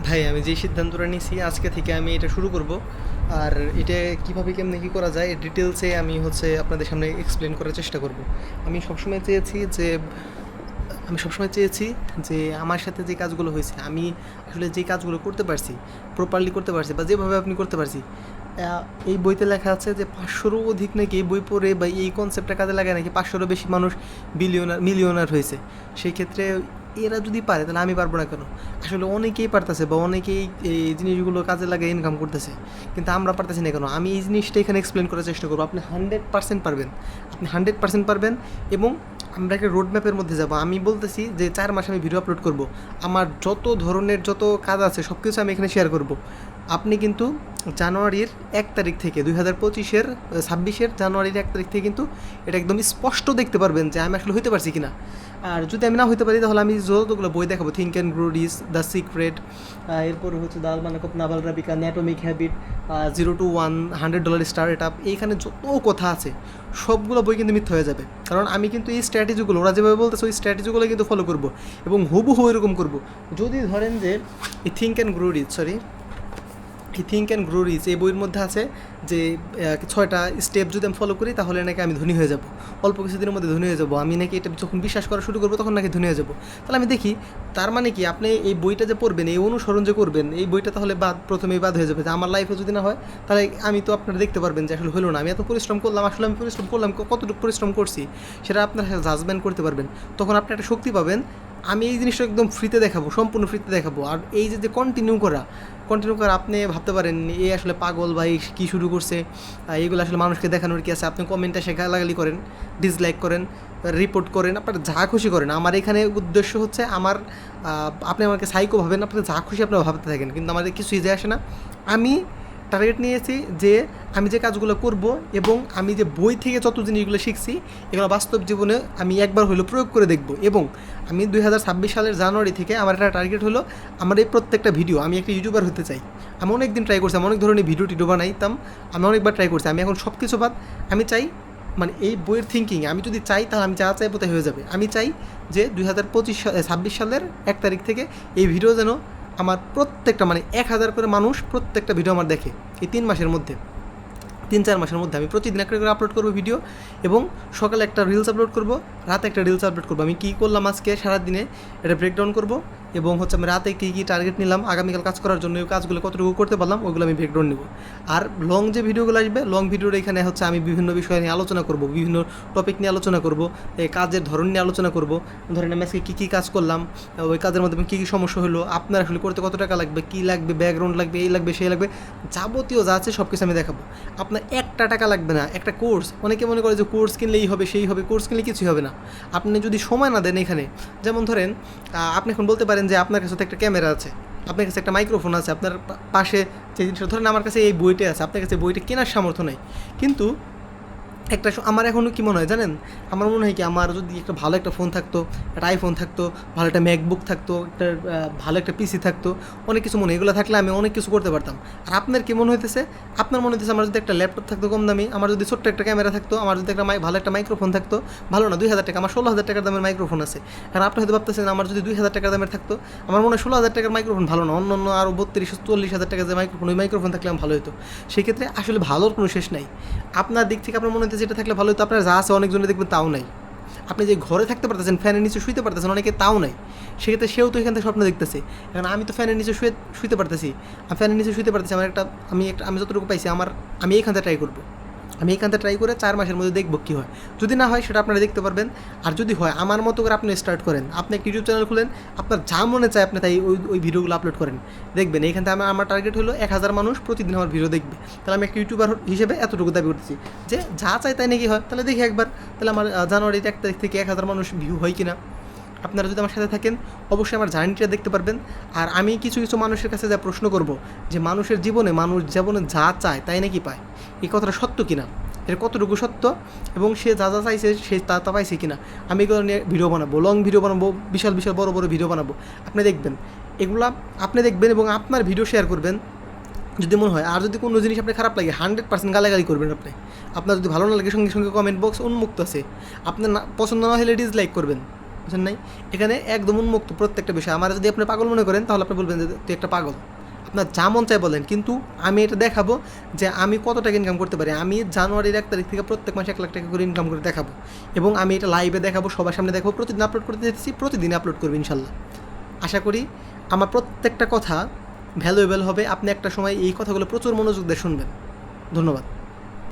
ভাই আমি যে সিদ্ধান্তটা নিয়েছি আজকে থেকে আমি এটা শুরু করব। আর এটা কীভাবে কেমনে কী করা যায় ডিটেলসে আমি আপনাদের সামনে এক্সপ্লেন করার চেষ্টা করব। আমি সবসময় চেয়েছি যে আমি সবসময় চেয়েছি যে আমার সাথে যে কাজগুলো হয়েছে আমি আসলে যে কাজগুলো করতে পারছি, প্রপারলি করতে পারছি বা যেভাবে আপনি করতে পারছি, এই বইতে লেখা আছে যে 500-রও অধিক নাকি এই বই পড়ে বা এই কনসেপ্টটা কাজে লাগায় নাকি 500-রও বেশি মানুষ মিলিয়নার হয়েছে। সেই ক্ষেত্রে এরা যদি পারে তাহলে আমি পারবো না কেন? আসলে অনেকেই পারতেছে বা অনেকেই এই জিনিসগুলো কাজে লাগিয়ে ইনকাম করতেছে, কিন্তু আমরা পারতেছি না কেন? আমি এই জিনিসটা এখানে এক্সপ্লেন করার চেষ্টা করবো। আপনি 100% পারবেন, আপনি 100% পারবেন। এবং আমরা একটা রোড ম্যাপের মধ্যে যাব। আমি বলতেছি যে 4 মাস আমি ভিডিও আপলোড করব, আমার যত ধরনের যত কাজ আছে সব কিছু আমি এখানে শেয়ার করব। আপনি কিন্তু জানুয়ারির 1 তারিখ থেকে 2025-এর জানুয়ারির 1 তারিখ থেকে কিন্তু এটা একদম স্পষ্ট দেখতে পারবেন যে আমি আসলে হইতে পারছি কিনা। আর যদি আমি না হইতে পারি তাহলে আমি যতগুলো বই দেখাবো, think and grow rich, the secret, এরপরে হচ্ছে the almanac of Naval Ravikant, atomic habit, 0 to 1, $100 startup, এইখানে যত কথা আছে সবগুলো বই কিন্তু মিথ্যা হয়ে যাবে। কারণ আমি কিন্তু এই স্ট্র্যাটেজিগুলো ওরা যেভাবে বলতেছে ওই স্ট্র্যাটেজিগুলো কিন্তু ফলো করবো এবং হুবহু এরকম করবো। যদি ধরেন যে এই থিঙ্ক অ্যান্ড গ্রো রিচ এই বইয়ের মধ্যে আছে যে 6টা স্টেপ যদি আমি ফলো করি তাহলে নাকি আমি ধনী হয়ে যাব, অল্প কিছুদিনের মধ্যে ধনী হয়ে যাব, আমি নাকি এটা যখন বিশ্বাস করা শুরু করবো তখন নাকি ধনী হয়ে যাব। তাহলে আমি দেখি তার মানে কি আপনি এই বইটা যে পড়বেন, এই অনুসরণ যে করবেন, এই বইটা তাহলে প্রথমেই বাদ হয়ে যাবে। যে আমার লাইফে যদি না হয় তাহলে আমি তো আপনারা দেখতে পারবেন যে আসলে হলো না। আমি এত পরিশ্রম করলাম, আসলে আমি পরিশ্রম করলাম, কতটুকু পরিশ্রম করছি সেটা আপনারা জাজমেন্ট করতে পারবেন। তখন আপনি একটা শক্তি পাবেন। আমি এই জিনিসটা একদম ফ্রিতে দেখাবো, সম্পূর্ণ ফ্রিতে দেখাবো। আর এই যে কন্টিনিউ করা, আপনি ভাবতে পারেন এ আসলে পাগল ভাই কী শুরু করছে, এইগুলো আসলে মানুষকে দেখানোর কি আছে। আপনি কমেন্টে গালাগালি করেন, ডিসলাইক করেন, রিপোর্ট করেন, আপনার যা খুশি করেন। আমার এখানে উদ্দেশ্য হচ্ছে আপনি আমাকে সাইকো ভাবেন, আপনাকে যা খুশি আপনারা ভাবতে থাকেন, কিন্তু আমাদের কিছুই যায় আসে না। আমি টার্গেট নিয়েছি যে আমি যে কাজগুলো করব এবং আমি যে বই থেকে যত জিনিসগুলো শিখছি এগুলো বাস্তব জীবনে আমি একবার হলেও প্রয়োগ করে দেখব। এবং আমি 2026 সালের জানুয়ারি থেকে আমার একটা টার্গেট হলো, আমার এই প্রত্যেকটা ভিডিও, আমি একটা ইউটিউবার হতে চাই। আমি অনেক দিন ট্রাই করছি, আমি অনেক ধরনের ভিডিও বানাইতাম, আমি অনেকবার ট্রাই করছি। আমি এখন সব কিছু বাদ, আমি চাই মানে এই বইয়ের থিঙ্কিং আমি যদি চাই তাহলে আমি যা চাইবো তাই হয়ে যাবে। আমি চাই যে 2026 সালের 1 তারিখ থেকে এই ভিডিও যেন আমার প্রত্যেকটা 1000 করে মানুষ প্রত্যেকটা ভিডিও আমার দেখে। এই 3 মাসের মধ্যে, 3-4 মাসের মধ্যে আমি প্রতিদিন একটা করে আপলোড করবো ভিডিও, এবং সকালে একটা রিলস আপলোড করবো, রাতে একটা রিলস আপলোড করবো। আমি কী করলাম আজকে সারাদিনে এটা ব্রেকডাউন করবো, এবং আমি রাতে কী কী টার্গেট নিলাম আগামীকাল কাজ করার জন্য, ওই কাজগুলো কতটুকু করতে পারলাম ওইগুলো আমি ব্রেকডাউন নেবো। আর লং যে ভিডিওগুলো আসবে, লং ভিডিওর এখানে আমি বিভিন্ন বিষয় নিয়ে আলোচনা করবো, বিভিন্ন টপিক নিয়ে আলোচনা করবো, এই কাজের ধরন নিয়ে আলোচনা করবো। ধরেন আমি আজকে কী কী কাজ করলাম, ওই কাজের মধ্যে কী কী সমস্যা হলো, আপনার আসলে করতে কত টাকা লাগবে, কী লাগবে, ব্যাকগ্রাউন্ড লাগবে, এই লাগবে সেই লাগবে, যাবতীয় যা আছে সব কিছু আমি দেখাবো। আপনার একটা টাকা লাগবে না। একটা কোর্স, অনেকে মনে করে যে কোর্স কিনলেই হবে, সেই হবে, কোর্স কিনলে কিছুই হবে না। আপনি যদি সময় না দেন এখানে, যেমন ধরেন আপনি এখন বলতে পারেন যে আপনার কাছে তো একটা ক্যামেরা আছে, আপনার কাছে একটা মাইক্রোফোন আছে, আপনার পাশে যে জিনিসটা ধরেন আমার কাছে এই বইটা আছে, আপনার কাছে বইটা কেনার সামর্থ্য নেই, কিন্তু আমার এখনও কী মনে হয় জানেন, আমার মনে হয় কি আমার যদি একটা ভালো একটা ফোন থাকতো, একটা আইফোন থাকতো, ভালো একটা ম্যাকবুক থাকতো, একটা ভালো একটা পিসি থাকতো, অনেক কিছু মনে এগুলো থাকলে আমি অনেক কিছু করতে পারতাম। আর আপনার কী মনে হইতেছে? আপনার মনে হইতেছে আমার যদি একটা ল্যাপটপ থাকতো কম দামি, আমার যদি ছোট্ট একটা ক্যামেরা থাকতো, আমার যদি একটা ভালো একটা মাইক্রোফোন থাকতো, ভালো না 2000 টাকা, আমার 16,000 টাকার দামের মাইক্রোফোন আছে। আর আপনি হয়তো ভাবতেছেন আমার যদি 2000 টাকার দামের থাকতো, আমার মনে হয় 16,000 টাকার মাইক্রোফোন ভালো না, অন্য অন্য আরও 32-40,000 টাকার যে মাইক্রোফোন, ওই মাইক্রোফোন থাকলে আমার ভালো হতো। সেক্ষেত্রে আসলে ভালোর কোনো শেষ নাই। আপনার দিক থেকে আপনার মনে হচ্ছে যেটা থাকলে ভালো হতো, আপনার যা আছে অনেকজনে দেখবেন তাও নাই। আপনি যে ঘরে থাকতে পারতেছেন, ফ্যানের নিচে শুইতে পারতেছেন, অনেকে তাও নাই। সেক্ষেত্রে সেও তো এখান থেকে স্বপ্ন দেখতেছে। কারণ আমি তো ফ্যানের নিচে শুইতে পারতেছি, আমি ফ্যানের নিচে শুইতে পারতেছি। আমি যতটুকু পাইছি আমি এইখান থেকে ট্রাই করবো। আমি এইখানটা ট্রাই করে 4 মাসের মধ্যে দেখবো কী হয়। যদি না হয় সেটা আপনারা দেখতে পারবেন। আর যদি হয় আমার মতো করে আপনি স্টার্ট করেন, আপনি একটা ইউটিউব চ্যানেল খুলেন, আপনার যা মনে চায় আপনি তাই ওই ভিডিওগুলো আপলোড করেন। দেখবেন এইখান থেকে আমার টার্গেট হলো 1000 মানুষ প্রতিদিন আমার ভিডিও দেখবে। তাহলে আমি একটা ইউটিউবার হিসেবে এতটুকু দাবি করতেছি যে যা চাই তাই নাকি হয়। তাহলে দেখি একবার, তাহলে আমার জানুয়ারির 1 তারিখ থেকে 1000 মানুষ ভিউ হয় কিনা। আপনারা যদি আমার সাথে থাকেন অবশ্যই আমার জার্নিটা দেখতে পারবেন। আর আমি কিছু কিছু মানুষের কাছে যা প্রশ্ন করব যে মানুষ জীবনে যা চায় তাই নাকি পায়, এই কথাটা সত্য কিনা, এর কতটুকু সত্য, এবং সে যা যা চাইছে সে তা পাইছে কিনা। আমি এগুলো নিয়ে ভিডিও বানাবো, লং ভিডিও বানাবো, বিশাল বড় বড় ভিডিও বানাবো। আপনি দেখবেন এগুলা, আপনি দেখবেন এবং আপনার ভিডিও শেয়ার করবেন যদি মনে হয়। আর যদি কোনো জিনিস আপনার খারাপ লাগে 100% গালাগালি করবেন। আপনার যদি ভালো না লাগে সঙ্গে সঙ্গে কমেন্ট বক্স উন্মুক্ত আছে। আপনার পছন্দ না হলে ডিসলাইক করবেন। বুঝছেন নাই? এখানে একদম উন্মুক্ত প্রত্যেকটা বিষয়। আমার যদি আপনি পাগল মনে করেন তাহলে আপনি বলবেন যে তুই একটা পাগল, আপনার যা মন চায় বলেন, কিন্তু আমি এটা দেখাবো যে আমি কত টাকা ইনকাম করতে পারি। আমি জানুয়ারির 1 তারিখ থেকে প্রত্যেক মাসে 1 লাখ টাকা করে ইনকাম করে দেখাবো, এবং আমি এটা লাইভে দেখাবো, সবার সামনে দেখাবো, প্রতিদিন আপলোড করতে দিচ্ছি, প্রতিদিন আপলোড করবো ইনশাল্লাহ। আশা করি আমার প্রত্যেকটা কথা ভ্যালুয়েবল হবে, আপনি একটা সময় এই কথাগুলো প্রচুর মনোযোগ দিয়ে শুনবেন। ধন্যবাদ।